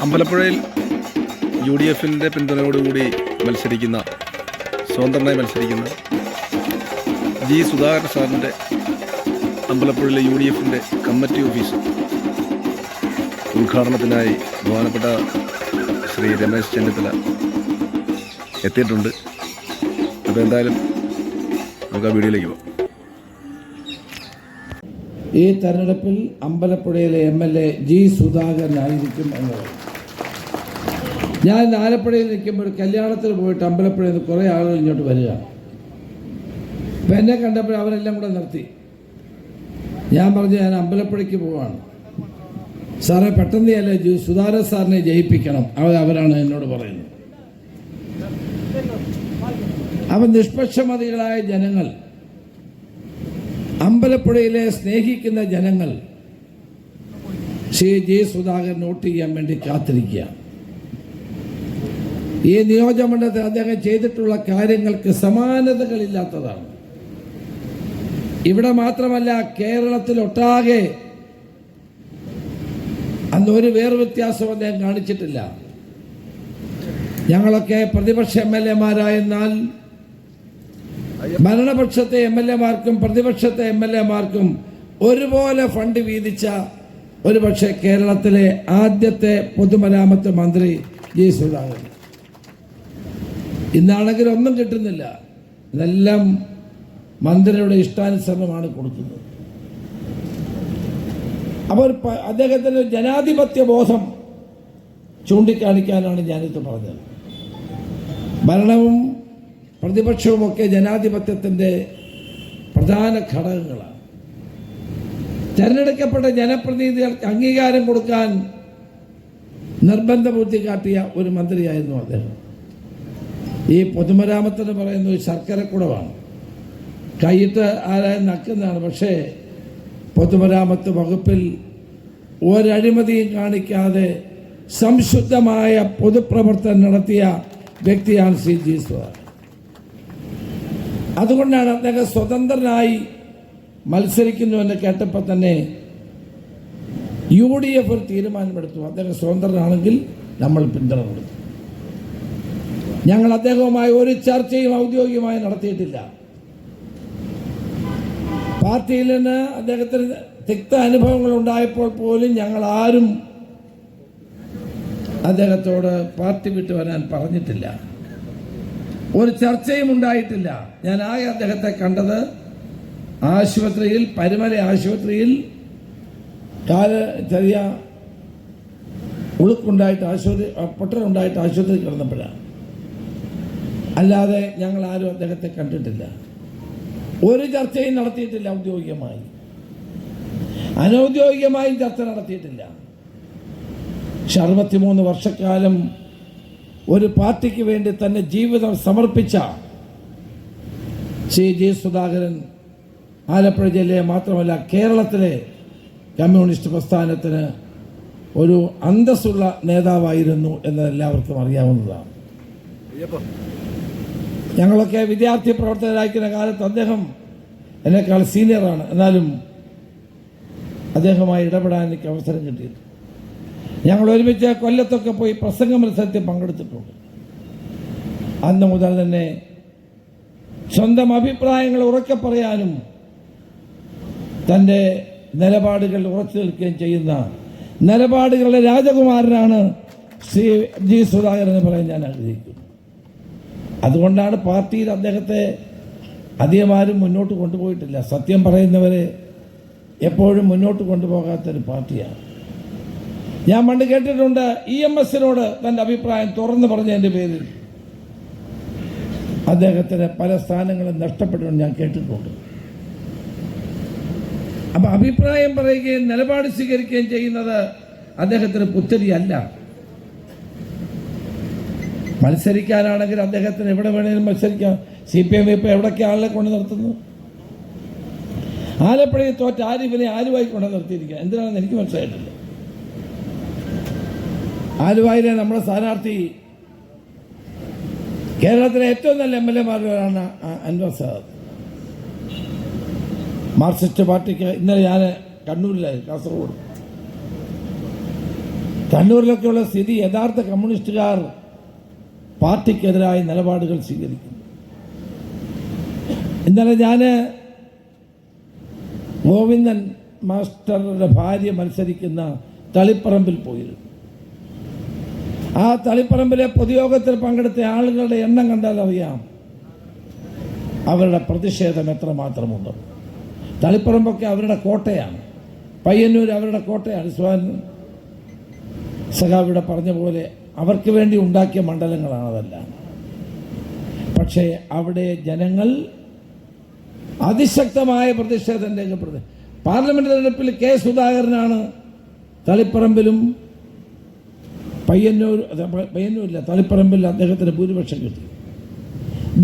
അമ്പലപ്പുഴയിൽ UDFിൻ്റെ പിന്തുണയോടുകൂടി സ്വതന്ത്രനായി മത്സരിക്കുന്ന ജി സുധാകരൻ സാറിൻ്റെ അമ്പലപ്പുഴയിലെ UDFിൻ്റെ കമ്മിറ്റി ഓഫീസ് ഉദ്ഘാടനത്തിനായി ബഹുമാനപ്പെട്ട ശ്രീ രമേശ് ചെന്നിത്തല എത്തിയിട്ടുണ്ട്. അപ്പോൾ എന്തായാലും നമുക്ക് ആ വീഡിയോയിലേക്ക് പോകാം. ഈ തെരഞ്ഞെടുപ്പിൽ അമ്പലപ്പുഴയിലെ MLA ജി സുധാകരനായിരിക്കും എന്നത്. ഞാൻ ആലപ്പുഴയിൽ നിൽക്കുമ്പോൾ കല്യാണത്തിന് പോയിട്ട് അമ്പലപ്പുഴയിൽ നിന്ന് കുറേ ആളുകൾ ഇങ്ങോട്ട് വരിക. അപ്പം എന്നെ കണ്ടപ്പോൾ അവരെല്ലാം കൂടെ നിർത്തി. ഞാൻ പറഞ്ഞു, ഞാൻ അമ്പലപ്പുഴയ്ക്ക് പോവാണ് സാറേ, പെട്ടെന്ന് അല്ലേ സുധാകരൻ സാറിനെ ജയിപ്പിക്കണം. അവരാണ് എന്നോട് പറയുന്നത്. അപ്പം നിഷ്പക്ഷമതികളായ ജനങ്ങൾ, അമ്പലപ്പുഴയിലെ സ്നേഹിക്കുന്ന ജനങ്ങൾ ശ്രീ ജി സുധാകരൻ വോട്ട് ചെയ്യാൻ വേണ്ടി കാത്തിരിക്കുക. ഈ നിയോജകമണ്ഡലത്തിൽ അദ്ദേഹം ചെയ്തിട്ടുള്ള കാര്യങ്ങൾക്ക് സമാനതകളില്ലാത്തതാണ്. ഇവിടെ മാത്രമല്ല, കേരളത്തിലൊട്ടാകെ അന്നൊരു വ്യത്യാസം അദ്ദേഹം കാണിച്ചിട്ടില്ല. ഞങ്ങളൊക്കെ പ്രതിപക്ഷ MLAമാരായെന്നാൽ ഭരണപക്ഷത്തെ MLAമാർക്കും പ്രതിപക്ഷത്തെ MLAമാർക്കും ഒരുപോലെ ഫണ്ട് വീതിച്ച ഒരുപക്ഷെ കേരളത്തിലെ ആദ്യത്തെ പൊതുമരാമത്ത് മന്ത്രി ജി സുധാകരൻ. ഇന്നാണെങ്കിൽ ഒന്നും കിട്ടുന്നില്ല. ഇതെല്ലാം മന്ത്രിയുടെ ഇഷ്ടാനുസരണമാണ് കൊടുക്കുന്നത്. അപ്പോൾ അദ്ദേഹത്തിൻ്റെ ജനാധിപത്യ ബോധം ചൂണ്ടിക്കാണിക്കാനാണ് ഞാനിത് പറഞ്ഞത്. ഭരണവും പ്രതിപക്ഷവുമൊക്കെ ജനാധിപത്യത്തിൻ്റെ പ്രധാന ഘടകങ്ങളാണ്. തെരഞ്ഞെടുക്കപ്പെട്ട ജനപ്രതിനിധികൾക്ക് അംഗീകാരം കൊടുക്കാൻ നിർബന്ധ ബുദ്ധി കാട്ടിയ ഒരു മന്ത്രിയായിരുന്നു അദ്ദേഹം. ഈ പൊതുമരാമത്തിന് പറയുന്ന ഒരു ശർക്കരക്കുടവാണ്, കൈയിട്ട് ആരായും നക്കുന്നതാണ്. പക്ഷേ പൊതുമരാമത്ത് വകുപ്പിൽ ഒരഴിമതിയും കാണിക്കാതെ സംശുദ്ധമായ പൊതുപ്രവർത്തനം നടത്തിയ വ്യക്തിയാണ് ശ്രീ ജി സുധാകരൻ. അതുകൊണ്ടാണ് അദ്ദേഹം സ്വതന്ത്രനായി മത്സരിക്കുന്നുവെന്ന് കേട്ടപ്പോൾ തന്നെ UDF ഒരു തീരുമാനമെടുത്തു. അദ്ദേഹം സ്വതന്ത്രനാണെങ്കിൽ നമ്മൾ പിന്തുണ കൊടുത്തു. ഞങ്ങൾ അദ്ദേഹവുമായി ഒരു ചർച്ചയും ഔദ്യോഗികമായി നടത്തിയിട്ടില്ല. പാർട്ടിയിൽ നിന്ന് അദ്ദേഹത്തിന് തിക്ത അനുഭവങ്ങൾ ഉണ്ടായപ്പോൾ പോലും ഞങ്ങൾ ആരും അദ്ദേഹത്തോട് പാർട്ടി വിട്ടു വരാൻ പറഞ്ഞിട്ടില്ല. ഒരു ചർച്ചയും ഉണ്ടായിട്ടില്ല. ഞാൻ ആകെ അദ്ദേഹത്തെ കണ്ടത് ആശുപത്രിയിൽ, പരുമല ആശുപത്രിയിൽ ചെറിയ ഉളുക്കുണ്ടായിട്ട് പൊട്ടലുണ്ടായിട്ട് ആശുപത്രി കിടന്നപ്പോഴാണ്. അല്ലാതെ ഞങ്ങൾ ആരും അദ്ദേഹത്തെ കണ്ടിട്ടില്ല. ഒരു ചർച്ചയും നടത്തിയിട്ടില്ല. ഔദ്യോഗികമായി അനൗദ്യോഗികമായും ചർച്ച നടത്തിയിട്ടില്ല. 63 വർഷക്കാലം ഒരു പാർട്ടിക്ക് വേണ്ടി തന്നെ ജീവിതം സമർപ്പിച്ച ശ്രീ ജി സുധാകരൻ ആലപ്പുഴ ജില്ലയെ മാത്രമല്ല കേരളത്തിലെ കമ്മ്യൂണിസ്റ്റ് പ്രസ്ഥാനത്തിന് ഒരു അന്തസ്സുള്ള നേതാവായിരുന്നു എന്ന് എല്ലാവർക്കും അറിയാവുന്നതാണ്. ഞങ്ങളൊക്കെ വിദ്യാർത്ഥി പ്രവർത്തകരായിരിക്കുന്ന കാലത്ത് അദ്ദേഹം എന്നെക്കാൾ സീനിയറാണ്. എന്നാലും അദ്ദേഹവുമായി ഇടപെടാൻ എനിക്ക് അവസരം കിട്ടിയിട്ടുണ്ട്. ഞങ്ങൾ ഒരുമിച്ച് കൊല്ലത്തൊക്കെ പോയി പ്രസംഗ മത്സരത്തിൽ പങ്കെടുത്തിട്ടുണ്ട്. അന്ന് മുതൽ തന്നെ സ്വന്തം അഭിപ്രായങ്ങൾ ഉറക്കെ പറയാനും തൻ്റെ നിലപാടുകൾ ഉറച്ചു നിൽക്കുകയും ചെയ്യുന്ന നിലപാടുകളുടെ രാജകുമാരനാണ് ശ്രീ ജി സുധാകരൻ എന്ന് പറയാൻ ഞാൻ ആഗ്രഹിക്കുന്നു. അതുകൊണ്ടാണ് പാർട്ടിയിൽ അദ്ദേഹത്തെ അധികമാരും മുന്നോട്ട് കൊണ്ടുപോയിട്ടില്ല. സത്യം പറയുന്നവരെ എപ്പോഴും മുന്നോട്ട് കൊണ്ടുപോകാത്തൊരു പാർട്ടിയാണ്. ഞാൻ പണ്ട് കേട്ടിട്ടുണ്ട്, EMSനോട് തൻ്റെ അഭിപ്രായം തുറന്നു പറഞ്ഞതിൻ്റെ പേരിൽ അദ്ദേഹത്തിന് പല സ്ഥാനങ്ങളും നഷ്ടപ്പെട്ടുകൊണ്ട് ഞാൻ കേട്ടിട്ടുണ്ട്. അപ്പം അഭിപ്രായം പറയുകയും നിലപാട് സ്വീകരിക്കുകയും ചെയ്യുന്നത് അദ്ദേഹത്തിന് പുത്തരിയല്ല. മത്സരിക്കാനാണെങ്കിൽ അദ്ദേഹത്തിന് എവിടെ വേണേലും മത്സരിക്കാം. CPM ഇപ്പോൾ എവിടൊക്കെ ആളെ കൊണ്ട് നിർത്തുന്നു? ആലപ്പുഴയിൽ തോറ്റ ആരിഫിനെ ആലുവായി കൊണ്ട് നിർത്തിയിരിക്കുക. എന്തിനാണെന്ന് എനിക്ക് മനസ്സിലായിട്ടില്ല. ആലുവായിലെ നമ്മുടെ സ്ഥാനാർത്ഥി കേരളത്തിലെ ഏറ്റവും നല്ല MLAമാരിലാണ് അൻവർ സാദത്ത്. മാർക്സിസ്റ്റ് പാർട്ടിക്ക് ഇന്നലെ ഞാൻ കണ്ണൂരിലായി, കാസർഗോഡ് കണ്ണൂരിലൊക്കെയുള്ള സ്ഥിതി യഥാർത്ഥ കമ്മ്യൂണിസ്റ്റുകാർ പാർട്ടിക്കെതിരായ നിലപാടുകൾ സ്വീകരിക്കുന്നു. ഇന്നലെ ഞാൻ ഗോവിന്ദൻ മാസ്റ്ററുടെ ഭാര്യ മത്സരിക്കുന്ന തളിപ്പറമ്പിൽ പോയിരുന്നു. ആ തളിപ്പറമ്പിലെ പൊതുയോഗത്തിൽ പങ്കെടുത്ത ആളുകളുടെ എണ്ണം കണ്ടാൽ അറിയാം അവരുടെ പ്രതിഷേധം എത്രമാത്രമുണ്ട്. തളിപ്പറമ്പൊക്കെ അവരുടെ കോട്ടയാണ്, പയ്യന്നൂർ അവരുടെ കോട്ടയാണ്. സ്വാൻ സഖാവിടെ പറഞ്ഞ പോലെ അവർക്ക് വേണ്ടി ഉണ്ടാക്കിയ മണ്ഡലങ്ങളാണ് അതെല്ലാം. പക്ഷേ അവിടെ ജനങ്ങൾ അതിശക്തമായ പ്രതിഷേധം രേഖപ്പെടുത്തി. പാർലമെന്റ് തെരഞ്ഞെടുപ്പിൽ കെ സുധാകരനാണ് തളിപ്പറമ്പിലും പയ്യന്നൂരില്ല തളിപ്പറമ്പിൽ അദ്ദേഹത്തിന് ഭൂരിപക്ഷം കിട്ടി.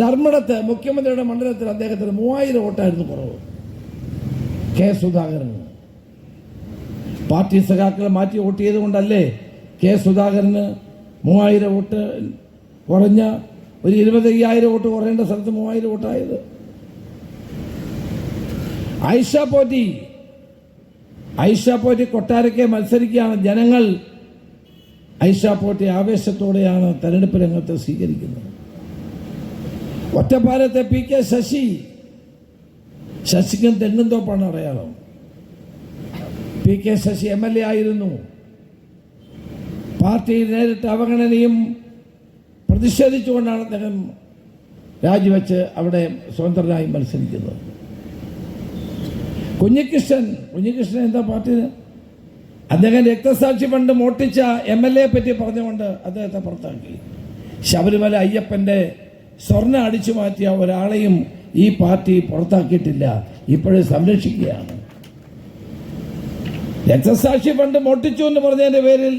ധർമ്മടത്ത് മുഖ്യമന്ത്രിയുടെ മണ്ഡലത്തിൽ അദ്ദേഹത്തിന് 3000 വോട്ടായിരുന്നു കുറവ് കെ സുധാകരന്. പാർട്ടി സഖാക്കളെ മാറ്റി വോട്ട് ചെയ്തുകൊണ്ടല്ലേ കെ സുധാകരന് 3000 വോട്ട് കുറഞ്ഞ ഒരു 25,000 വോട്ട് കുറയേണ്ട സ്ഥലത്ത് 3000 വോട്ടായത്. ഐഷ പോറ്റി കൊട്ടാരക്കെ മത്സരിക്കുകയാണ്. ജനങ്ങൾ ഐഷ പോറ്റി ആവേശത്തോടെയാണ് തെരഞ്ഞെടുപ്പ് രംഗത്ത് സ്വീകരിക്കുന്നത്. ഒറ്റപ്പാലത്തെ പി കെ ശശിക്കും തെങ്ങുംതോപ്പാണ് അടയാളം. പി കെ ശശി MLA ആയിരുന്നു. പാർട്ടിയിൽ നേരിട്ട് അവഗണനയും പ്രതിഷേധിച്ചുകൊണ്ടാണ് അദ്ദേഹം രാജിവെച്ച് അവിടെ സ്വതന്ത്രനായി മത്സരിക്കുന്നത്. കുഞ്ഞികൃഷ്ണൻ എന്താ പാർട്ടി? അദ്ദേഹം രക്തസാക്ഷി ഫണ്ട് മോട്ടിച്ച MLA പറ്റി പറഞ്ഞുകൊണ്ട് അദ്ദേഹത്തെ പുറത്താക്കി. ശബരിമല അയ്യപ്പന്റെ സ്വർണ്ണം അടിച്ചു മാറ്റിയ ഒരാളെയും ഈ പാർട്ടി പുറത്താക്കിയിട്ടില്ല, ഇപ്പോഴും സംരക്ഷിക്കുകയാണ്. രക്തസാക്ഷി ഫണ്ട് മോട്ടിച്ചു എന്ന് പറഞ്ഞതിന്റെ പേരിൽ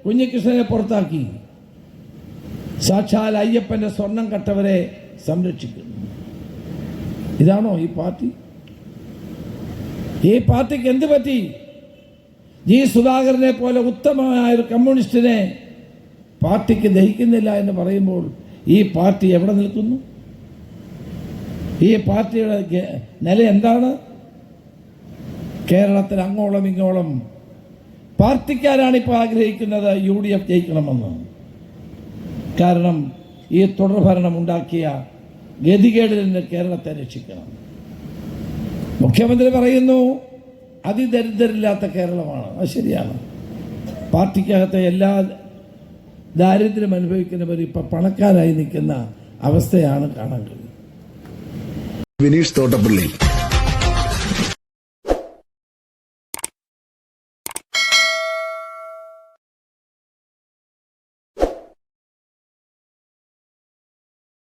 കുഞ്ഞികൃഷ്ണനെ പുറത്താക്കി. സാക്ഷാൽ അയ്യപ്പന്റെ സ്വർണം കട്ടവരെ സംരക്ഷിക്കുന്നു. ഇതാണോ ഈ പാർട്ടി? ഈ പാർട്ടിക്ക് എന്ത് പറ്റി? ജി സുധാകരനെ പോലെ ഉത്തമമായ ഒരു കമ്മ്യൂണിസ്റ്റിനെ പാർട്ടിക്ക് ദഹിക്കുന്നില്ല എന്ന് പറയുമ്പോൾ ഈ പാർട്ടി എവിടെ നിൽക്കുന്നു? ഈ പാർട്ടിയുടെ നില എന്താണ്? കേരളത്തിൽ അങ്ങോളം ഇങ്ങോളം പാർട്ടിക്കാരാണ് ഇപ്പോൾ ആഗ്രഹിക്കുന്നത് UDF ജയിക്കണമെന്ന്. കാരണം ഈ തുടർഭരണം ഉണ്ടാക്കിയ ഗതികേടിൽ നിന്ന് കേരളത്തെ രക്ഷിക്കണം. മുഖ്യമന്ത്രി പറയുന്നു അതിദരിദ്രരില്ലാത്ത കേരളമാണ്. അത് ശരിയാണ്. പാർട്ടിക്കകത്തെ എല്ലാ ദാരിദ്ര്യം അനുഭവിക്കുന്നവർ ഇപ്പം പണക്കാരായി നിൽക്കുന്ന അവസ്ഥയാണ് കാണാൻ കഴിയുന്നത്. വിനീഷ് തോട്ടപ്പള്ളി.